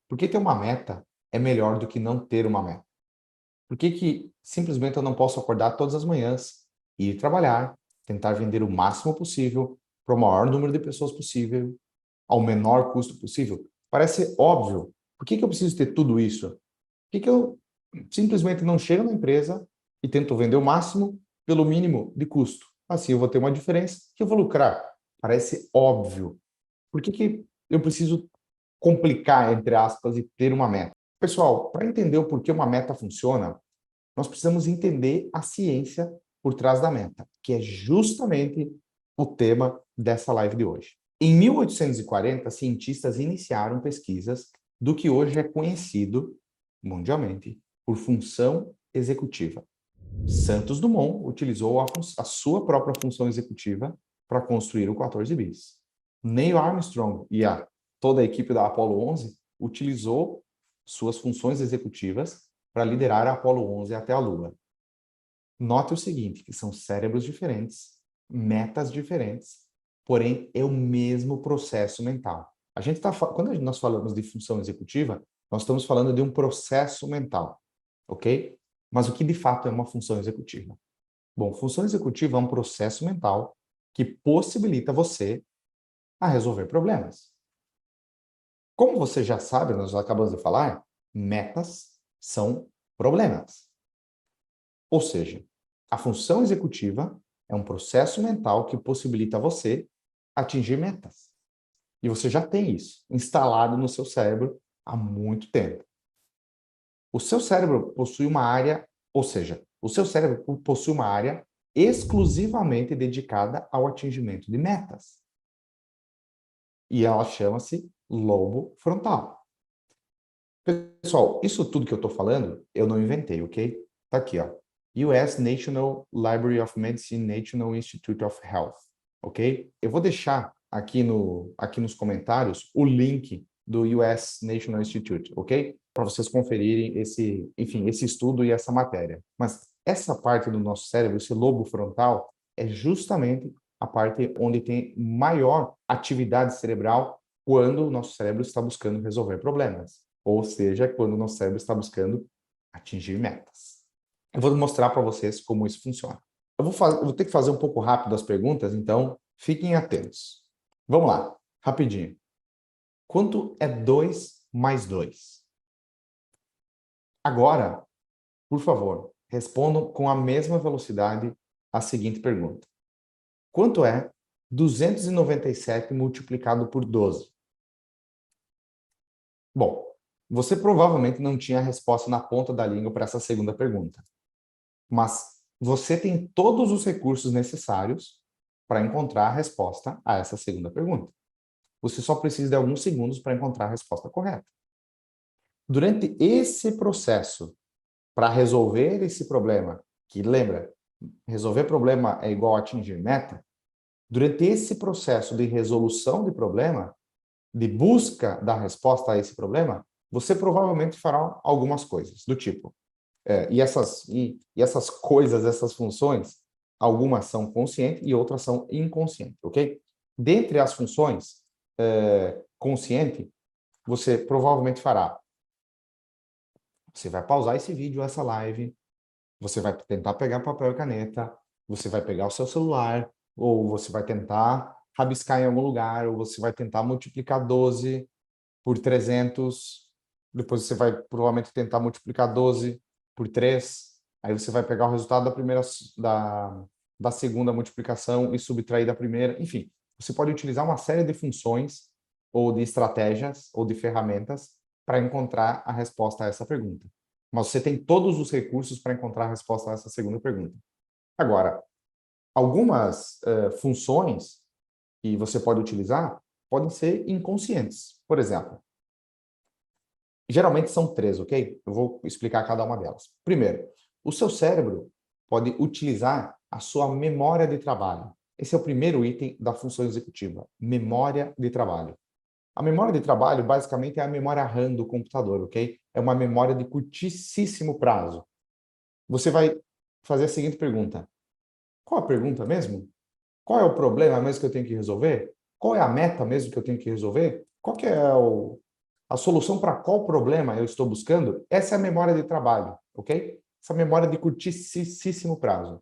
Por que ter uma meta é melhor do que não ter uma meta? Por que simplesmente eu não posso acordar todas as manhãs, ir trabalhar, tentar vender o máximo possível para o maior número de pessoas possível, ao menor custo possível? Parece óbvio. Por que eu preciso ter tudo isso? Por que eu simplesmente não chego na empresa e tento vender o máximo pelo mínimo de custo? Assim eu vou ter uma diferença que eu vou lucrar. Parece óbvio. Por que eu preciso complicar, entre aspas, e ter uma meta? Pessoal, para entender o porquê uma meta funciona, nós precisamos entender a ciência por trás da meta, que é justamente o tema dessa live de hoje. Em 1840, cientistas iniciaram pesquisas do que hoje é conhecido mundialmente por função executiva. Santos Dumont utilizou a sua própria função executiva para construir o 14 bis. Neil Armstrong e toda a equipe da Apollo 11 utilizou suas funções executivas para liderar a Apollo 11 até a Lua. Note o seguinte, que são cérebros diferentes, metas diferentes, porém é o mesmo processo mental. Quando nós falamos de função executiva, nós estamos falando de um processo mental, ok? Mas o que de fato é uma função executiva? Bom, função executiva é um processo mental que possibilita você a resolver problemas. Como você já sabe, nós acabamos de falar, metas são problemas. Ou seja, a função executiva é um processo mental que possibilita você atingir metas. E você já tem isso instalado no seu cérebro há muito tempo. O seu cérebro possui uma área, ou seja, o seu cérebro possui uma área exclusivamente dedicada ao atingimento de metas. E ela chama-se lobo frontal. Pessoal, isso tudo que eu estou falando, eu não inventei, ok? Tá aqui, ó. US National Library of Medicine, National Institute of Health, ok? Eu vou deixar aqui nos comentários o link do US National Institute, ok? Para vocês conferirem esse estudo e essa matéria. Mas essa parte do nosso cérebro, esse lobo frontal, é justamente a parte onde tem maior atividade cerebral quando o nosso cérebro está buscando resolver problemas. Ou seja, quando o nosso cérebro está buscando atingir metas. Eu vou mostrar para vocês como isso funciona. Eu vou ter que fazer um pouco rápido as perguntas, então fiquem atentos. Vamos lá, rapidinho. Quanto é 2 mais 2? Agora, por favor, respondam com a mesma velocidade a seguinte pergunta. Quanto é 297 multiplicado por 12? Bom, você provavelmente não tinha a resposta na ponta da língua para essa segunda pergunta. Mas você tem todos os recursos necessários para encontrar a resposta a essa segunda pergunta. Você só precisa de alguns segundos para encontrar a resposta correta. Durante esse processo, para resolver esse problema, que lembra, resolver problema é igual a atingir meta, durante esse processo de resolução de problema, de busca da resposta a esse problema, você provavelmente fará algumas coisas, do tipo, essas coisas, essas funções, algumas são conscientes e outras são inconscientes, ok? Dentre as funções consciente, você provavelmente fará. Você vai pausar esse vídeo, essa live, você vai tentar pegar papel e caneta, você vai pegar o seu celular, ou você vai tentar rabiscar em algum lugar, ou você vai tentar multiplicar 12 por 300, depois você vai provavelmente tentar multiplicar 12 por 3, aí você vai pegar o resultado da segunda multiplicação e subtrair da primeira, enfim, você pode utilizar uma série de funções ou de estratégias ou de ferramentas para encontrar a resposta a essa pergunta. Mas você tem todos os recursos para encontrar a resposta a essa segunda pergunta. Agora, algumas funções que você pode utilizar podem ser inconscientes. Por exemplo, geralmente são três, ok? Eu vou explicar cada uma delas. Primeiro, o seu cérebro pode utilizar a sua memória de trabalho. Esse é o primeiro item da função executiva, memória de trabalho. A memória de trabalho, basicamente, é a memória RAM do computador, ok? É uma memória de curtíssimo prazo. Você vai fazer a seguinte pergunta. Qual a pergunta mesmo? Qual é o problema mesmo que eu tenho que resolver? Qual é a meta mesmo que eu tenho que resolver? Qual que é A solução para qual problema eu estou buscando? Essa é a memória de trabalho, ok? Essa memória de curtíssimo prazo.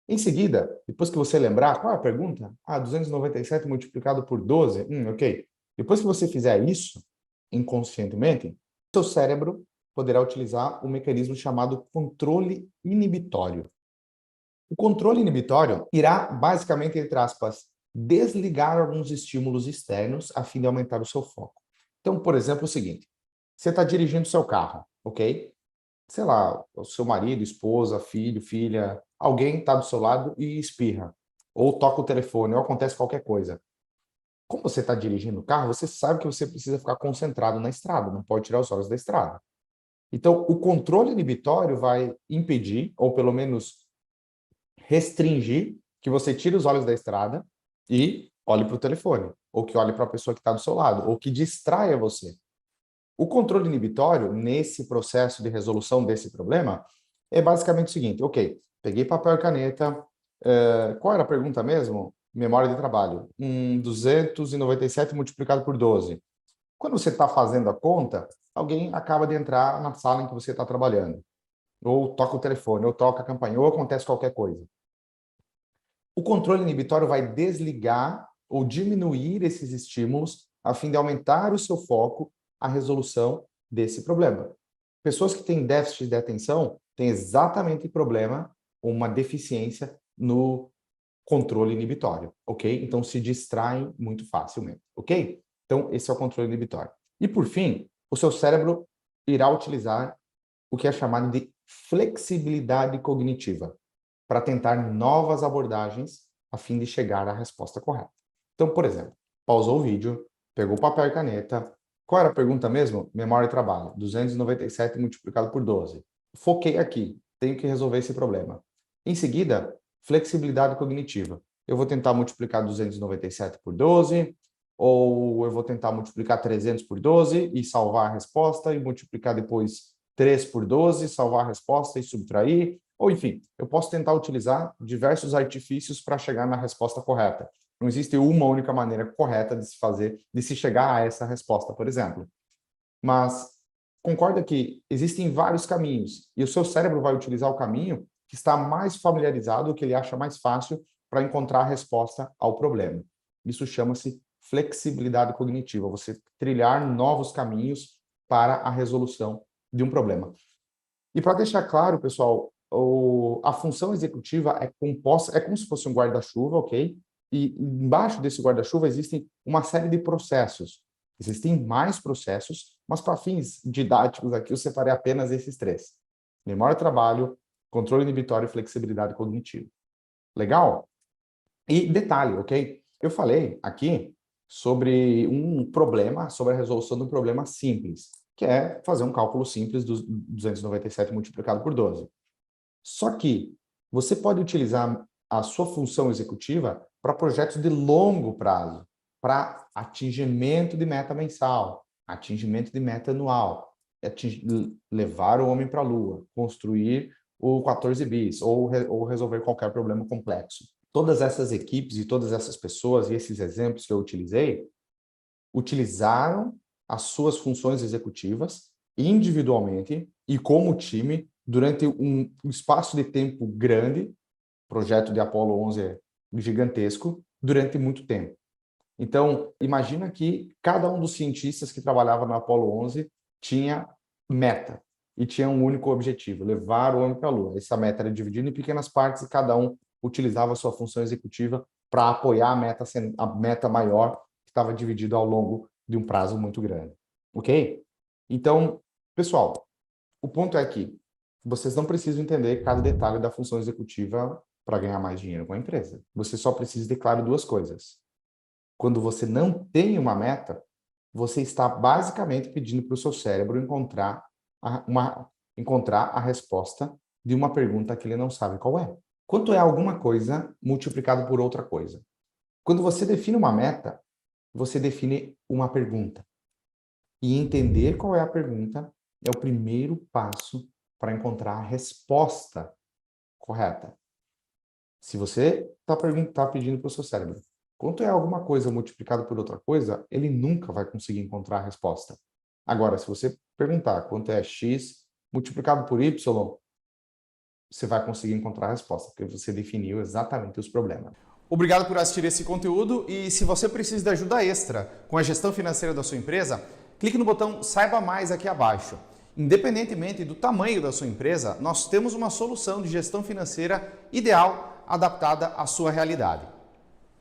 Em seguida, depois que você lembrar, qual é a pergunta? 297 multiplicado por 12? Ok. Depois que você fizer isso, inconscientemente, seu cérebro poderá utilizar um mecanismo chamado controle inibitório. O controle inibitório irá, basicamente, entre aspas, desligar alguns estímulos externos a fim de aumentar o seu foco. Então, por exemplo, é o seguinte, você está dirigindo seu carro, ok? Sei lá, o seu marido, esposa, filho, filha, alguém está do seu lado e espirra, ou toca o telefone, ou acontece qualquer coisa. Como você está dirigindo o carro, você sabe que você precisa ficar concentrado na estrada, não pode tirar os olhos da estrada. Então, o controle inibitório vai impedir, ou pelo menos restringir, que você tire os olhos da estrada e olhe para o telefone, ou que olhe para a pessoa que está do seu lado, ou que distraia você. O controle inibitório, nesse processo de resolução desse problema, é basicamente o seguinte, ok, peguei papel e caneta, qual era a pergunta mesmo? Memória de trabalho. 297 multiplicado por 12. Quando você está fazendo a conta, alguém acaba de entrar na sala em que você está trabalhando. Ou toca o telefone, ou toca a campainha, ou acontece qualquer coisa. O controle inibitório vai desligar ou diminuir esses estímulos a fim de aumentar o seu foco à resolução desse problema. Pessoas que têm déficit de atenção têm exatamente problema, uma deficiência no controle inibitório, ok? Então se distraem muito facilmente, ok? Então esse é o controle inibitório. E por fim, o seu cérebro irá utilizar o que é chamado de flexibilidade cognitiva, para tentar novas abordagens a fim de chegar à resposta correta. Então, por exemplo, pausou o vídeo, pegou papel e caneta. Qual era a pergunta mesmo? Memória e trabalho. 297 multiplicado por 12. Foquei aqui, tenho que resolver esse problema. Em seguida, flexibilidade cognitiva. Eu vou tentar multiplicar 297 por 12, ou eu vou tentar multiplicar 300 por 12 e salvar a resposta, e multiplicar depois 3 por 12, salvar a resposta e subtrair, ou enfim, eu posso tentar utilizar diversos artifícios para chegar na resposta correta. Não existe uma única maneira correta de se fazer, de se chegar a essa resposta, por exemplo. Mas concorda que existem vários caminhos e o seu cérebro vai utilizar o caminho que está mais familiarizado, o que ele acha mais fácil para encontrar a resposta ao problema. Isso chama-se flexibilidade cognitiva, você trilhar novos caminhos para a resolução de um problema. E para deixar claro, pessoal, a função executiva é composta, é como se fosse um guarda-chuva, ok? E embaixo desse guarda-chuva existem uma série de processos. Existem mais processos, mas para fins didáticos aqui eu separei apenas esses três. Memória de trabalho, controle inibitório e flexibilidade cognitiva. Legal? E detalhe, ok? Eu falei aqui sobre um problema, sobre a resolução de um problema simples, que é fazer um cálculo simples dos 297 multiplicado por 12. Só que você pode utilizar a sua função executiva para projetos de longo prazo, para atingimento de meta mensal, atingimento de meta anual, levar o homem para a Lua, construir o 14 bis ou resolver qualquer problema complexo. Todas essas equipes e todas essas pessoas e esses exemplos que eu utilizei utilizaram as suas funções executivas individualmente e como time durante um espaço de tempo grande, projeto de Apollo 11 é gigantesco, durante muito tempo. Então, imagina que cada um dos cientistas que trabalhava no Apollo 11 tinha meta e tinha um único objetivo, levar o homem para a Lua. Essa meta era dividida em pequenas partes e cada um utilizava a sua função executiva para apoiar a meta maior que estava dividida ao longo de um prazo muito grande. Ok? Então, pessoal, o ponto é que vocês não precisam entender cada detalhe da função executiva para ganhar mais dinheiro com a empresa. Você só precisa ter claro duas coisas. Quando você não tem uma meta, você está basicamente pedindo para o seu cérebro encontrar a resposta de uma pergunta que ele não sabe qual é. Quanto é alguma coisa multiplicado por outra coisa? Quando você define uma meta, você define uma pergunta. E entender qual é a pergunta é o primeiro passo para encontrar a resposta correta. Se você está pedindo para o seu cérebro quanto é alguma coisa multiplicado por outra coisa, ele nunca vai conseguir encontrar a resposta. Agora, se você perguntar quanto é X multiplicado por Y, você vai conseguir encontrar a resposta, porque você definiu exatamente os problemas. Obrigado por assistir esse conteúdo e se você precisa de ajuda extra com a gestão financeira da sua empresa, clique no botão Saiba Mais aqui abaixo. Independentemente do tamanho da sua empresa, nós temos uma solução de gestão financeira ideal adaptada à sua realidade.